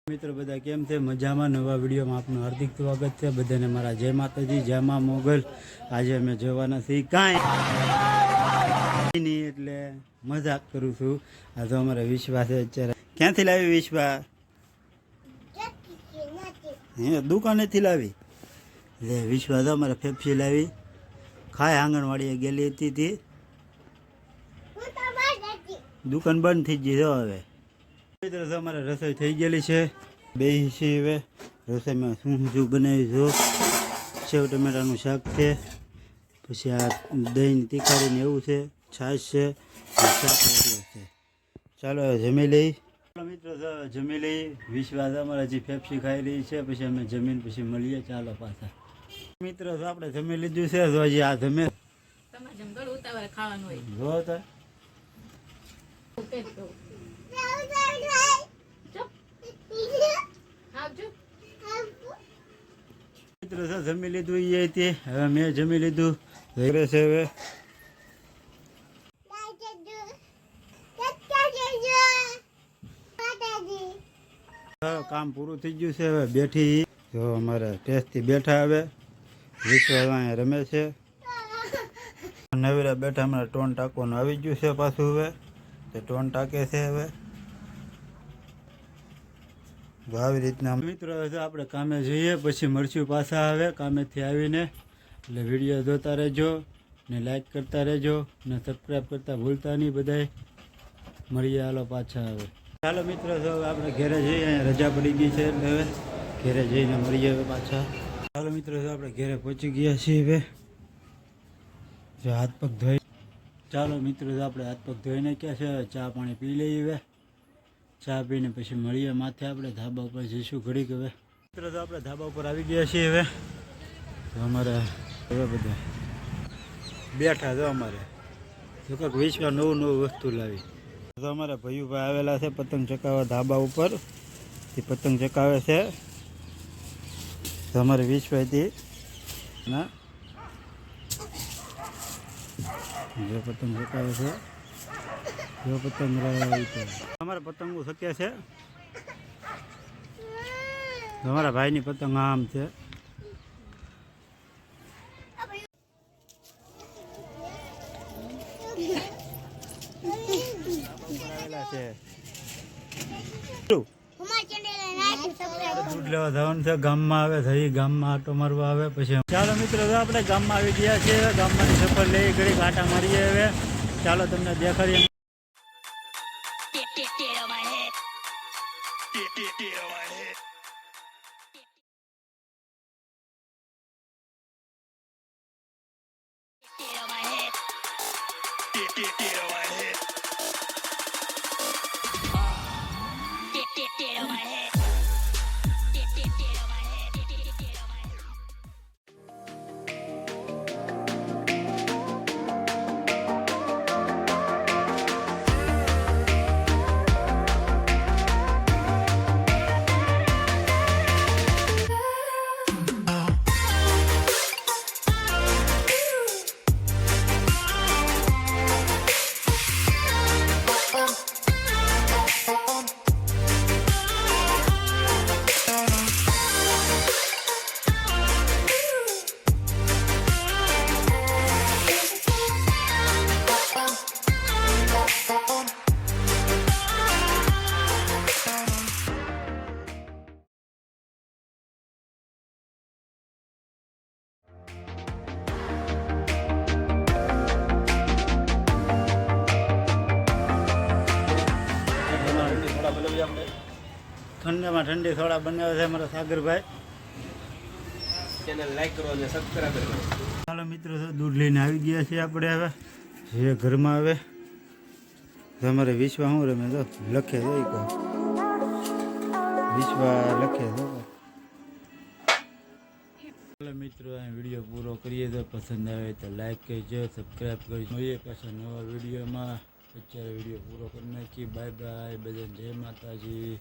મિત્રો બધા કેમ છે? મજામાં? નવા વિડીયોમાં આપનું હાર્દિક સ્વાગત છે. બધાને મારા જય માતાજી, જય મા મોગલ. આજે અમે જવાના છીએ કાંઈ નહીં, એટલે મજાક કરું છું. આ તો અમારે વિશ્વા છે અત્યારે. ક્યાંથી લાવી વિશ્વા? હે, દુકાનેથી લાવી. લે વિશ્વા તો અમારે ફેફસી લાવી. ખાય આંગણવાડીએ ગયેલી હતી તે દુકાન બંધ થઈ ગઈ છે હવે. મિત્રો અમારે રસોઈ થઈ ગયેલી છે. બેસી હવે રસોઈમાં શું બનાવી જો સેવ ટમેટાનું શાક છે, પછી આ દહીં તીખારીને એવું છે, છાશ છે, શાક રોટલો છે. ચાલો જમી લઈ. મિત્રો જમી લઈ. વિશ્વાસ અમારે હજી ફેફસી ખાઈ રહી છે. પછી અમે જમીન પછી મળીએ. ચાલો પાછા મિત્રો આપણે જમી લીધું છે. તો હજી આ જમે જો તો મિત્રો જમી લીધું એ હતી. હવે મેં જમી લીધું. ઘરે છે હવે કામ પૂરું થઈ ગયું છે. હવે બેઠી જો અમારે ટેસ્ટથી બેઠા. હવે વિશ્વાસ અહીંયા રમે છે. નવીરા બેઠા અમારે ટોન ટાંકવાનું આવી ગયું છે પાછું. હવે તે ટોન ટાંકે છે. હવે આવી રીતના મિત્રો આપણે કામે જઈએ, પછી મળશું પાછા. હવે કામેથી આવીને એટલે વિડીયો જોતા રહેજો ને લાઈક કરતા રહેજો ને સબસ્ક્રાઈબ કરતા ભૂલતા નહીં બધાય. મળીએ હાલો પાછા. હવે ચાલો મિત્રો જો આપણે ઘરે જઈએ. અહીંયા રજા પડી ગઈ છે એટલે હવે ઘરે જઈને મળીએ હવે પાછા. ચાલો મિત્રો જો આપણે ઘરે પહોંચી ગયા છીએ. હવે જો હાથ પગ ધોઈ. ચાલો મિત્રો આપણે હાથ પગ ધોઈને ક્યાં છે. ચા પાણી પી લઈએ. હવે ચા પીને પછી મળીએ માથે. આપણે ધાબા ઉપર જઈશું ઘડીક. હવે મિત્રો તો આપણે ધાબા ઉપર આવી ગયા છીએ. હવે તો અમારે હવે બધા બેઠા તો અમારે તો કંઈક વિશ્વા નવું વસ્તુ લાવી. તો અમારા ભાઈભાઈ આવેલા છે પતંગ ચકાવવા ધાબા ઉપર. એ પતંગ ચકાવે છે. તો અમારે વિશ્વાથી ના જે પતંગ ચકાવે છે. જો પતંગ અમારા પતંગો શક્ય છે. તમારા ભાઈની પતંગ આમ છે. દૂધ લેવા જવાનું છે ગામમાં. આવે થઈ ગામમાં આટો મારવા આવે પછી. ચાલો મિત્રો આપણે ગામમાં આવી ગયા છીએ. ગામમાંની સફર લઈ ઘડી આટા મારીએ. હવે ચાલો તમને દેખાડીએ. ઠંડામાં ઠંડી થોડા બનાવે છે અમારા સાગરભાઈ. ચેનલ લાઈક કરો અને સબસ્ક્રાઇબ કરો. ચાલો મિત્રો દૂધ લઈને આવી ગયા છીએ આપણે. હવે જે ઘરમાં આવે તમારે વિશ્વા શું રમે તો લખે તો કહો વિશ્વા લખે તો. ચાલો મિત્રો આ વિડીયો પૂરો કરીએ. તો પસંદ આવે તો લાઈક કરજો, સબસ્ક્રાઈબ કરજો. મળીએ પાછા નવા વિડીયોમાં. અત્યારે વિડીયો પૂરો કરી નાખીએ. Bye bye. બધાને જય માતાજી.